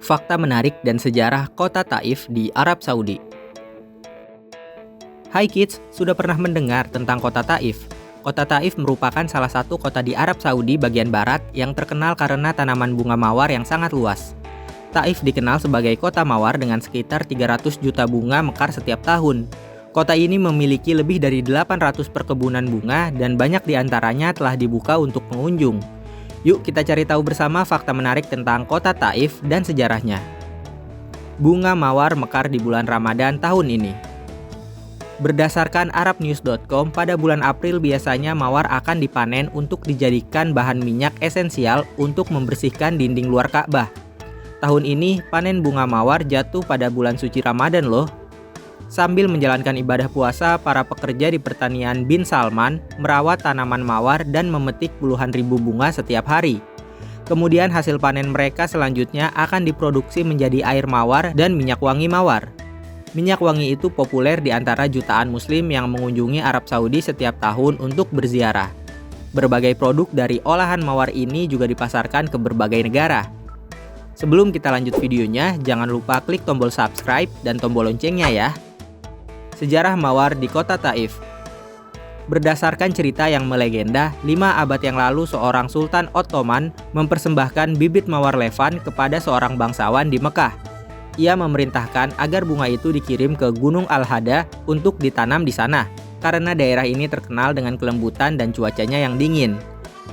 Fakta menarik dan sejarah kota Taif di Arab Saudi. Hai kids, sudah pernah mendengar tentang kota Taif? Kota Taif merupakan salah satu kota di Arab Saudi bagian barat yang terkenal karena tanaman bunga mawar yang sangat luas. Taif dikenal sebagai kota mawar dengan sekitar 300 juta bunga mekar setiap tahun. Kota ini memiliki lebih dari 800 perkebunan bunga dan banyak diantaranya telah dibuka untuk pengunjung. Yuk kita cari tahu bersama fakta menarik tentang kota Taif dan sejarahnya. Bunga mawar mekar di bulan Ramadan tahun ini. Berdasarkan arabnews.com, pada bulan April biasanya mawar akan dipanen untuk dijadikan bahan minyak esensial untuk membersihkan dinding luar Ka'bah. Tahun ini panen bunga mawar jatuh pada bulan suci Ramadan loh. Sambil menjalankan ibadah puasa, para pekerja di pertanian bin Salman merawat tanaman mawar dan memetik puluhan ribu bunga setiap hari. Kemudian hasil panen mereka selanjutnya akan diproduksi menjadi air mawar dan minyak wangi mawar. Minyak wangi itu populer di antara jutaan muslim yang mengunjungi Arab Saudi setiap tahun untuk berziarah. Berbagai produk dari olahan mawar ini juga dipasarkan ke berbagai negara. Sebelum kita lanjut videonya, jangan lupa klik tombol subscribe dan tombol loncengnya ya. Sejarah mawar di kota Taif. Berdasarkan cerita yang melegenda, 5 abad yang lalu seorang Sultan Ottoman mempersembahkan bibit mawar Levan kepada seorang bangsawan di Mekah. Ia memerintahkan agar bunga itu dikirim ke Gunung Al-Hada untuk ditanam di sana, karena daerah ini terkenal dengan kelembutan dan cuacanya yang dingin.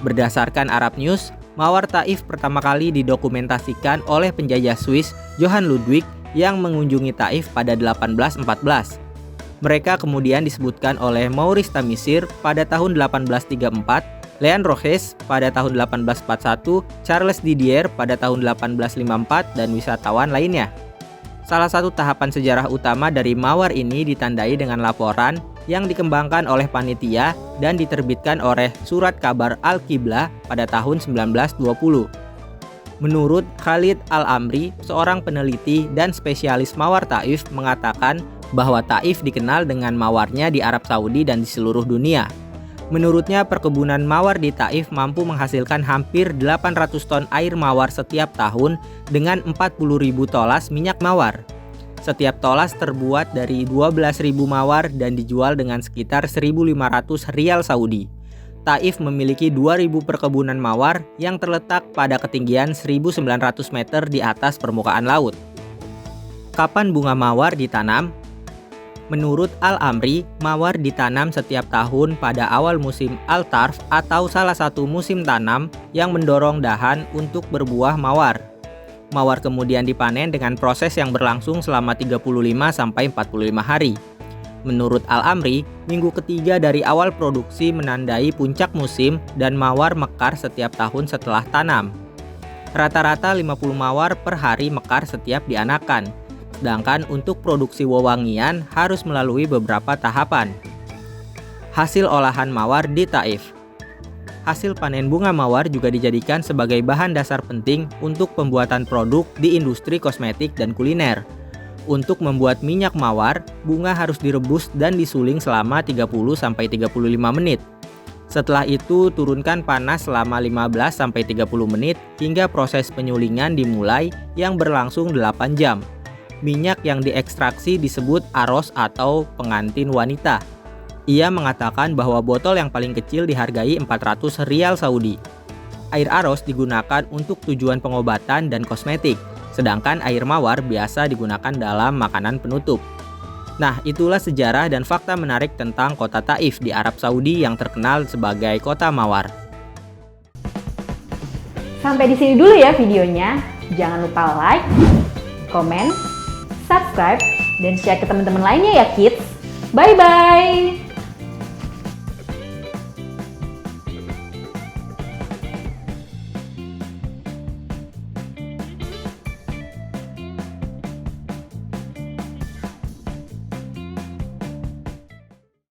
Berdasarkan Arab News, mawar Taif pertama kali didokumentasikan oleh penjajah Swiss Johann Ludwig yang mengunjungi Taif pada 1814. Mereka kemudian disebutkan oleh Maurice Tamisir pada tahun 1834, Leon Roches pada tahun 1841, Charles Didier pada tahun 1854, dan wisatawan lainnya. Salah satu tahapan sejarah utama dari mawar ini ditandai dengan laporan yang dikembangkan oleh panitia dan diterbitkan oleh Surat Kabar Al-Qiblah pada tahun 1920. Menurut Khalid Al-Amri, seorang peneliti dan spesialis mawar Taif, mengatakan bahwa Taif dikenal dengan mawarnya di Arab Saudi dan di seluruh dunia. Menurutnya, perkebunan mawar di Taif mampu menghasilkan hampir 800 ton air mawar setiap tahun dengan 40.000 tolas minyak mawar. Setiap tolas terbuat dari 12.000 mawar dan dijual dengan sekitar 1.500 rial Saudi. Taif memiliki 2.000 perkebunan mawar yang terletak pada ketinggian 1.900 meter di atas permukaan laut. Kapan bunga mawar ditanam? Menurut Al-Amri, mawar ditanam setiap tahun pada awal musim Al-Tarf atau salah satu musim tanam yang mendorong dahan untuk berbuah mawar. Mawar kemudian dipanen dengan proses yang berlangsung selama 35-45 hari. Menurut Al-Amri, minggu ketiga dari awal produksi menandai puncak musim dan mawar mekar setiap tahun setelah tanam. Rata-rata 50 mawar per hari mekar setiap dianakan. Sedangkan untuk produksi wewangian harus melalui beberapa tahapan. Hasil olahan mawar di Taif. Hasil panen bunga mawar juga dijadikan sebagai bahan dasar penting untuk pembuatan produk di industri kosmetik dan kuliner. Untuk membuat minyak mawar, bunga harus direbus dan disuling selama 30-35 menit. Setelah itu, turunkan panas selama 15-30 menit hingga proses penyulingan dimulai yang berlangsung 8 jam. Minyak yang diekstraksi disebut aros atau pengantin wanita. Ia mengatakan bahwa botol yang paling kecil dihargai 400 rial Saudi. Air aros digunakan untuk tujuan pengobatan dan kosmetik, sedangkan air mawar biasa digunakan dalam makanan penutup. Nah, itulah sejarah dan fakta menarik tentang kota Taif di Arab Saudi yang terkenal sebagai kota mawar. Sampai di sini dulu ya videonya. Jangan lupa like, komen, subscribe, dan share ke teman-teman lainnya ya kids. Bye-bye!